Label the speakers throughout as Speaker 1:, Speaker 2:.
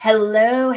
Speaker 1: Hello,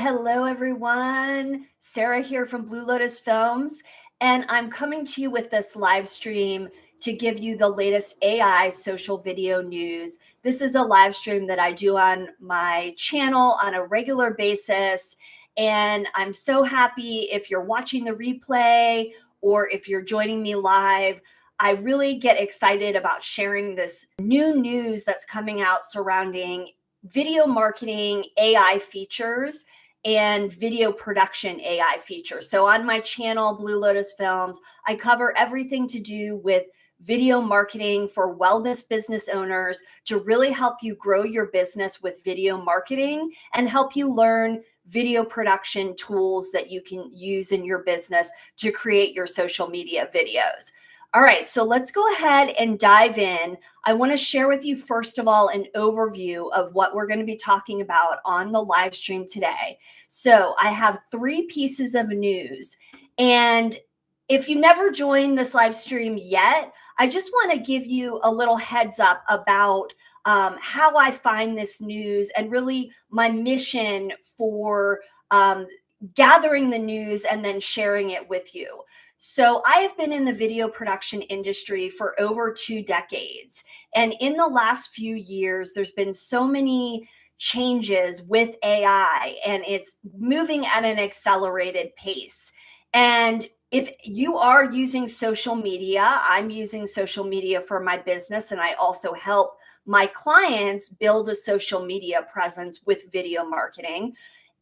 Speaker 1: everyone. Sarah here from Blue Lotus Films, and I'm coming to you with this live stream to give you the latest AI social video news. This is a live stream that I do on my channel on a regular basis, and I'm so happy if you're watching the replay or if you're joining me live. I really get excited about sharing this new news that's coming out surrounding video marketing AI features and video production AI features. So on my channel, Blue Lotus Films, I cover everything to do with video marketing for wellness business owners to really help you grow your business with video marketing and help you learn video production tools that you can use in your business to create your social media videos. All right, so let's go ahead and dive in. I want to share with you, first of all, an overview of what we're going to be talking about on the live stream today. So I have 3 pieces of news. And if you never joined this live stream yet, I just want to give you a little heads up about how I find this news and really my mission for gathering the news and then sharing it with you. So I have been in the video production industry for over 2 decades. And in the last few years, there's been so many changes with AI and it's moving at an accelerated pace. And if you are using social media, I'm using social media for my business, and I also help my clients build a social media presence with video marketing.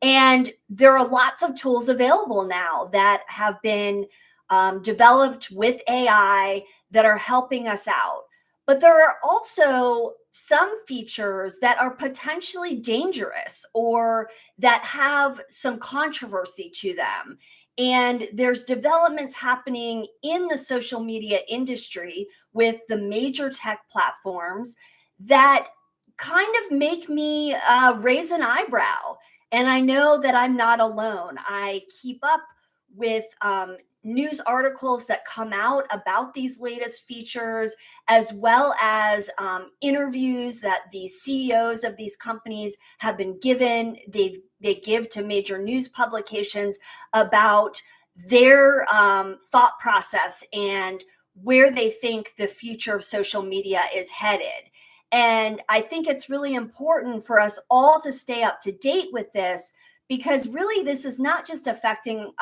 Speaker 1: And there are lots of tools available now that have been developed with AI that are helping us out. But there are also some features that are potentially dangerous or that have some controversy to them. And there's developments happening in the social media industry with the major tech platforms that kind of make me raise an eyebrow. And I know that I'm not alone. I keep up with news articles that come out about these latest features, as well as interviews that the CEOs of these companies have been given. They give to major news publications about their thought process and where they think the future of social media is headed. And I think it's really important for us all to stay up to date with this, because really this is not just affecting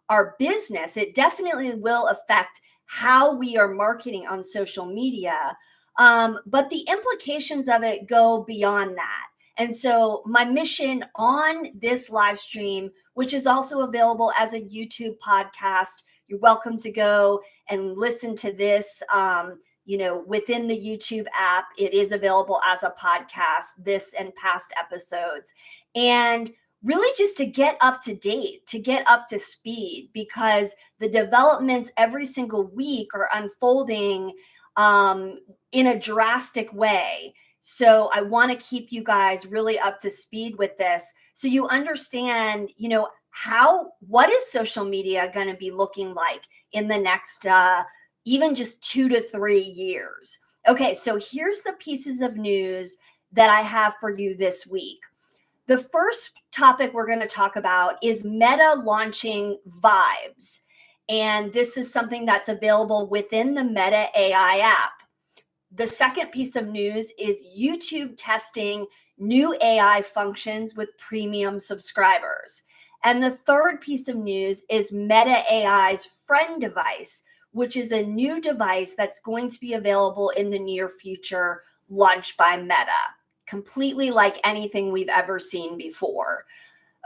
Speaker 1: our business. It definitely will affect how we are marketing on social media. But the implications of it go beyond that. And so my mission on this live stream, which is also available as a YouTube podcast, you're welcome to go and listen to this, within the YouTube app. It is available as a podcast, this and past episodes. And really just to get up to date, to get up to speed, because the developments every single week are unfolding in a drastic way. So I want to keep you guys really up to speed with this so you understand, what is social media going to be looking like in the next even just 2 to 3 years. Okay, so here's the pieces of news that I have for you this week. The first topic we're going to talk about is Meta launching Vibes. And this is something that's available within the Meta AI app. The second piece of news is YouTube testing new AI functions with premium subscribers. And the third piece of news is Meta AI's friend device, which is a new device that's going to be available in the near future, launched by Meta. Completely like anything we've ever seen before.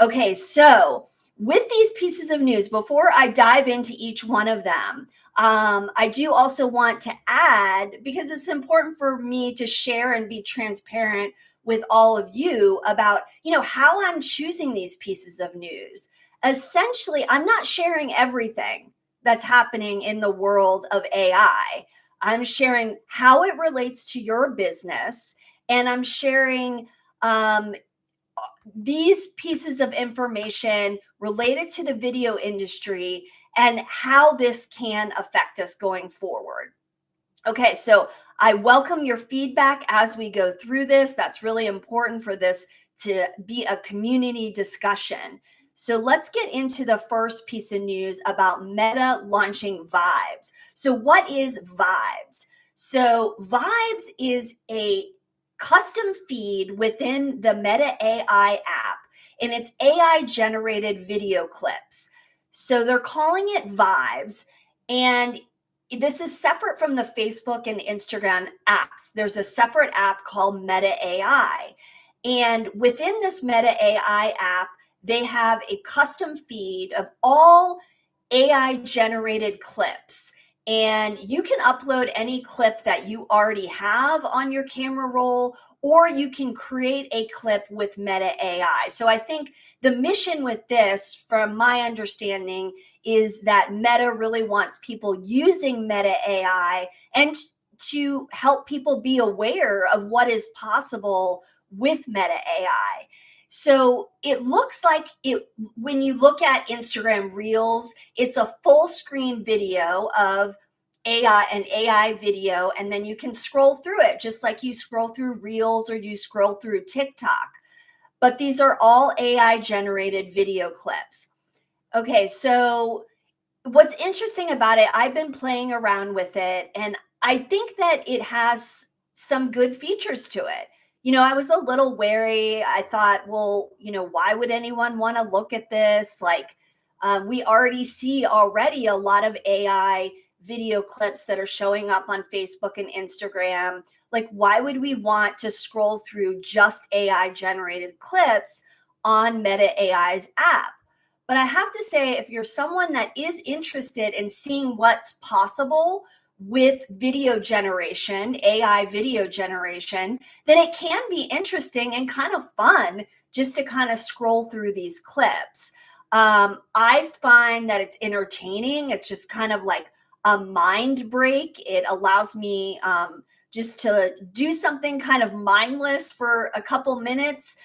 Speaker 1: Okay, so with these pieces of news, before I dive into each one of them, I do also want to add, because it's important for me to share and be transparent with all of you about, how I'm choosing these pieces of news. Essentially, I'm not sharing everything that's happening in the world of AI. I'm sharing how it relates to your business, and I'm sharing these pieces of information related to the video industry and how this can affect us going forward. Okay, so I welcome your feedback as we go through this. That's really important for this to be a community discussion. So let's get into the first piece of news about Meta launching Vibes. So what is Vibes? So Vibes is a custom feed within the Meta AI app, and it's AI generated video clips. So they're calling it Vibes, and this is separate from the Facebook and Instagram apps. There's a separate app called Meta AI. And within this Meta AI app, they have a custom feed of all AI generated clips. And you can upload any clip that you already have on your camera roll, or you can create a clip with Meta AI. So I think the mission with this, from my understanding, is that Meta really wants people using Meta AI and to help people be aware of what is possible with Meta AI. So it looks like it, when you look at Instagram Reels, it's a full screen video of an AI video, and then you can scroll through it just like you scroll through Reels or you scroll through TikTok. But these are all AI generated video clips. Okay, so what's interesting about it, I've been playing around with it, and I think that it has some good features to it. I was a little wary. I thought, well, why would anyone want to look at this? Like, we already see already a lot of AI video clips that are showing up on Facebook and Instagram. Like, why would we want to scroll through just AI generated clips on Meta AI's app? But I have to say, if you're someone that is interested in seeing what's possible with video generation, AI video generation, then it can be interesting and kind of fun just to kind of scroll through these clips. I find that it's entertaining. It's just kind of like a mind break. It allows me just to do something kind of mindless for a couple minutes.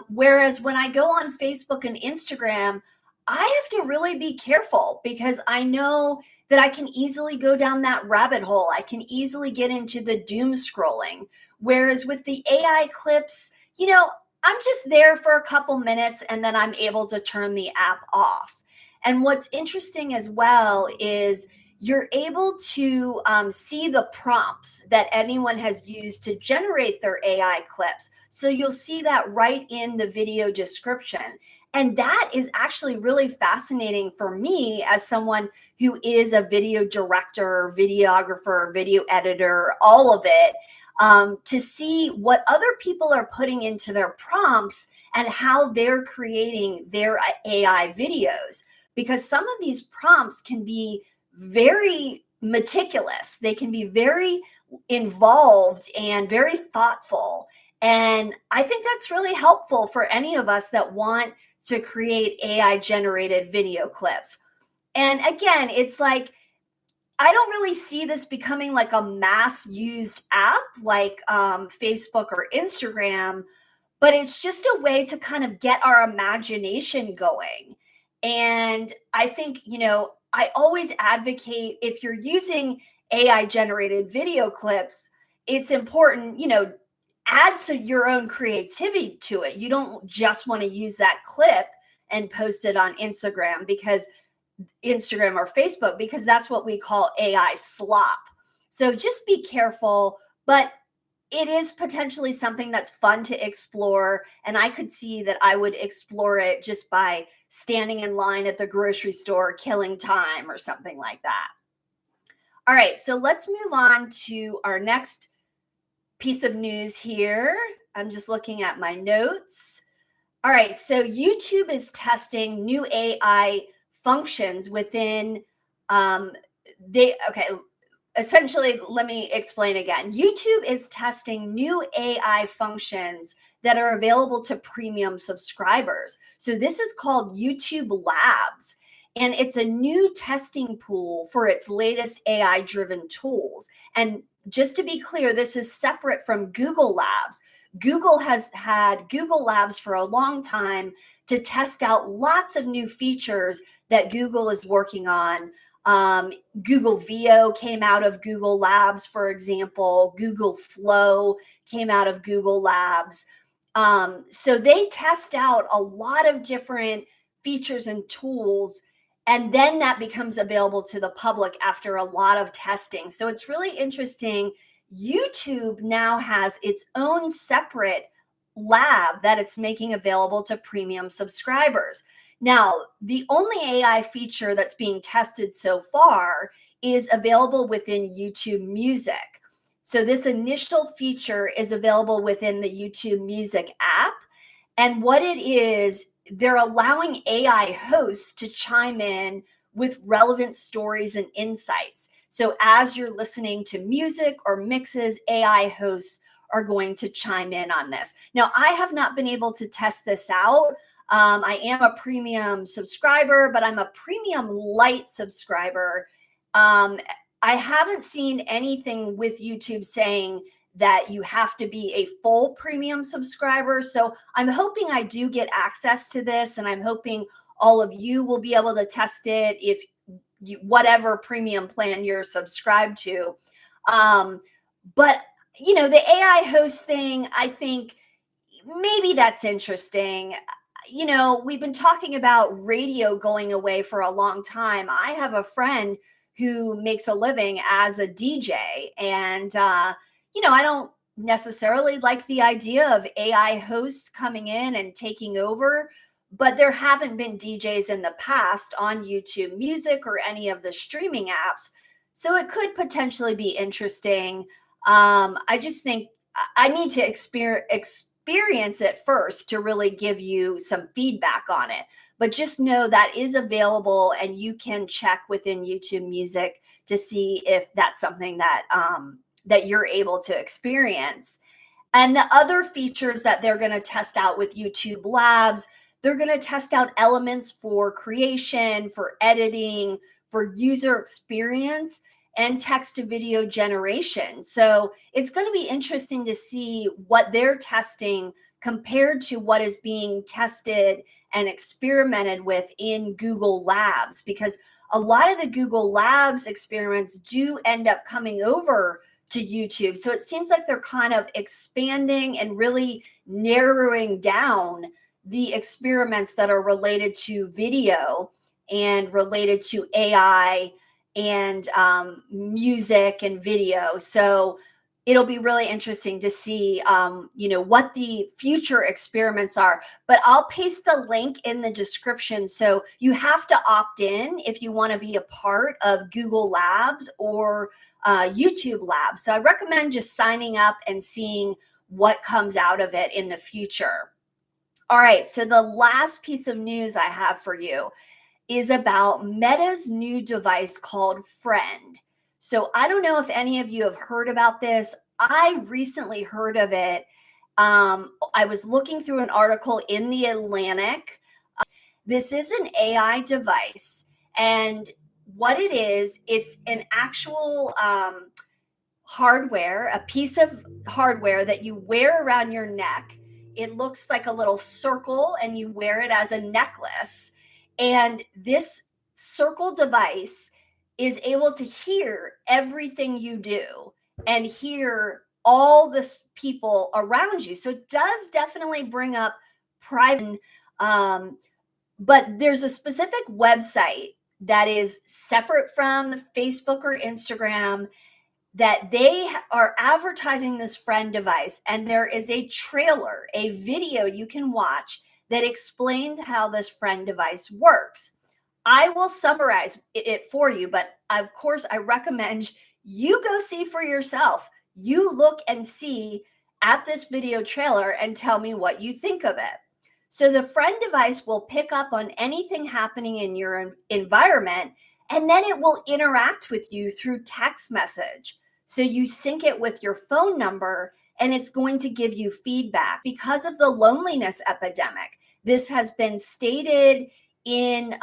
Speaker 1: Whereas when I go on Facebook and Instagram, I have to really be careful because I know that I can easily go down that rabbit hole. I can easily get into the doom scrolling. Whereas with the AI clips, I'm just there for a couple minutes and then I'm able to turn the app off. And what's interesting as well is you're able to see the prompts that anyone has used to generate their AI clips. So you'll see that right in the video description. And that is actually really fascinating for me as someone who is a video director, videographer, video editor, all of it, to see what other people are putting into their prompts and how they're creating their AI videos. Because some of these prompts can be very meticulous. They can be very involved and very thoughtful. And I think that's really helpful for any of us that want to create AI generated video clips. And again, it's like, I don't really see this becoming like a mass used app like Facebook or Instagram, but it's just a way to kind of get our imagination going. And I think, I always advocate, if you're using AI generated video clips, it's important, add some your own creativity to it. You don't just want to use that clip and post it on Instagram or Facebook, because that's what we call AI slop. So just be careful, but it is potentially something that's fun to explore. And I could see that I would explore it just by standing in line at the grocery store, killing time or something like that. All right, so let's move on to our next piece of news here. I'm just looking at my notes. All right, so YouTube is testing new AI functions within essentially, let me explain again. YouTube is testing new AI functions that are available to premium subscribers. So this is called YouTube Labs, and it's a new testing pool for its latest AI driven tools. And just to be clear, this is separate from Google Labs. Google has had Google Labs for a long time to test out lots of new features that Google is working on Um, Google Veo came out of Google Labs, for example. Google Flow came out of Google Labs. So they test out a lot of different features and tools, and then that becomes available to the public after a lot of testing. So it's really interesting. YouTube now has its own separate lab that it's making available to premium subscribers. Now, the only AI feature that's being tested so far is available within YouTube Music. So, this initial feature is available within the YouTube Music app. And what it is, they're allowing AI hosts to chime in with relevant stories and insights. So, as you're listening to music or mixes, AI hosts are going to chime in on this. Now, I have not been able to test this out. I am a premium subscriber, but I'm a premium light subscriber. I haven't seen anything with YouTube saying that you have to be a full premium subscriber. So I'm hoping I do get access to this, and I'm hoping all of you will be able to test it if you, whatever premium plan you're subscribed to. But the AI host thing, I think maybe that's interesting. We've been talking about radio going away for a long time. I have a friend who makes a living as a DJ, and I don't necessarily like the idea of AI hosts coming in and taking over, but there haven't been DJs in the past on YouTube Music or any of the streaming apps. So it could potentially be interesting. I just think I need to experience it first to really give you some feedback on it. But just know that is available, and you can check within YouTube Music to see if that's something that you're able to experience. And the other features that they're going to test out with YouTube Labs, they're going to test out elements for creation, for editing, for user experience, and text to video generation. So it's going to be interesting to see what they're testing compared to what is being tested and experimented with in Google Labs, because a lot of the Google Labs experiments do end up coming over to YouTube. So it seems like they're kind of expanding and really narrowing down the experiments that are related to video and related to AI and music and video. So it'll be really interesting to see, what the future experiments are. But I'll paste the link in the description. So you have to opt in if you want to be a part of Google Labs or YouTube Labs. So I recommend just signing up and seeing what comes out of it in the future. All right. So the last piece of news I have for you is about Meta's new device called Friend. So I don't know if any of you have heard about this. I recently heard of it. I was looking through an article in the Atlantic. This is an AI device, and what it is, it's an actual hardware, a piece of hardware that you wear around your neck. It looks like a little circle, and you wear it as a necklace. And this circle device is able to hear everything you do and hear all the people around you. So it does definitely bring up private, but there's a specific website that is separate from Facebook or Instagram that they are advertising this Friend device, and there is a trailer, a video you can watch that explains how this Friend device works. I will summarize it for you, but of course, I recommend you go see for yourself. You look and see at this video trailer and tell me what you think of it. So the Friend device will pick up on anything happening in your environment, and then it will interact with you through text message. So you sync it with your phone number, and it's going to give you feedback. Because of the loneliness epidemic, this has been stated in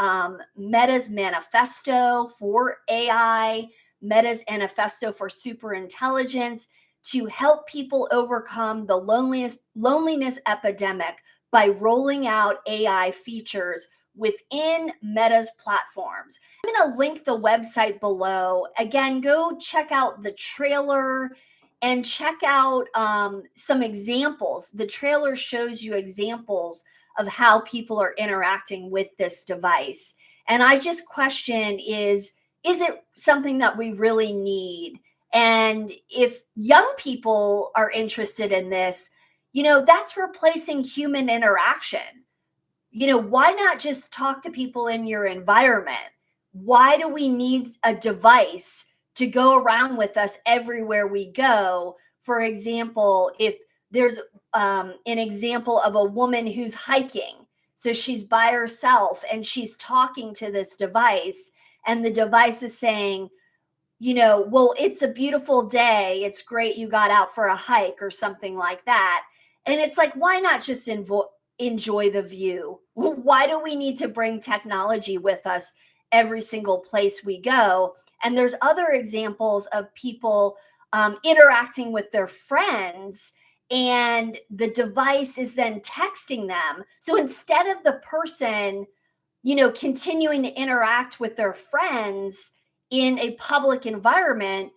Speaker 1: Meta's manifesto for AI, Meta's manifesto for superintelligence, to help people overcome the loneliness epidemic by rolling out AI features within Meta's platforms. I'm going to link the website below. Again, go check out the trailer and check out some examples. The trailer shows you examples of how people are interacting with this device. And I just question is it something that we really need? And if young people are interested in this, that's replacing human interaction. Why not just talk to people in your environment? Why do we need a device to go around with us everywhere we go? For example, if there's an example of a woman who's hiking, so she's by herself and she's talking to this device, and the device is saying, well, it's a beautiful day. It's great you got out for a hike or something like that. And it's like, why not just enjoy the view? Why do we need to bring technology with us every single place we go? And there's other examples of people interacting with their friends, and the device is then texting them. So instead of the person, continuing to interact with their friends in a public environment,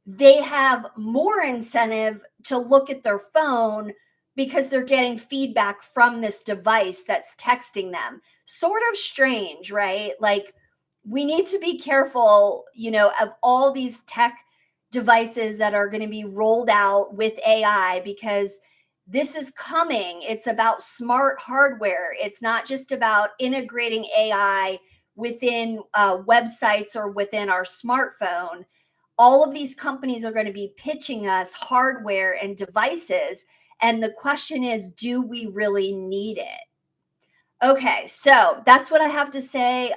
Speaker 1: they have more incentive to look at their phone because they're getting feedback from this device that's texting them. Sort of strange, right? Like, we need to be careful, of all these tech devices that are going to be rolled out with AI, because this is coming. It's about smart hardware. It's not just about integrating AI within websites or within our smartphone. All of these companies are going to be pitching us hardware and devices. And the question is, do we really need it? Okay, so that's what I have to say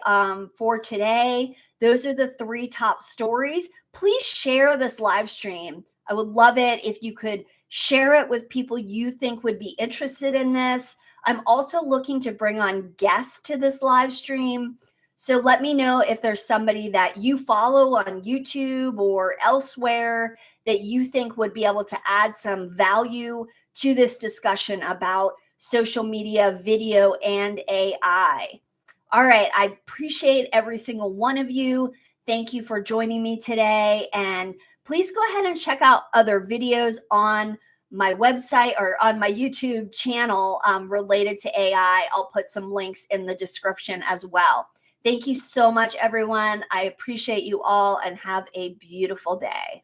Speaker 1: for today. Those are the 3 top stories. Please share this live stream. I would love it if you could share it with people you think would be interested in this. I'm also looking to bring on guests to this live stream. So let me know if there's somebody that you follow on YouTube or elsewhere that you think would be able to add some value to this discussion about social media, video, and AI. All right, I appreciate every single one of you. Thank you for joining me today. And please go ahead and check out other videos on my website or on my YouTube channel related to AI. I'll put some links in the description as well. Thank you so much, everyone. I appreciate you all, and have a beautiful day.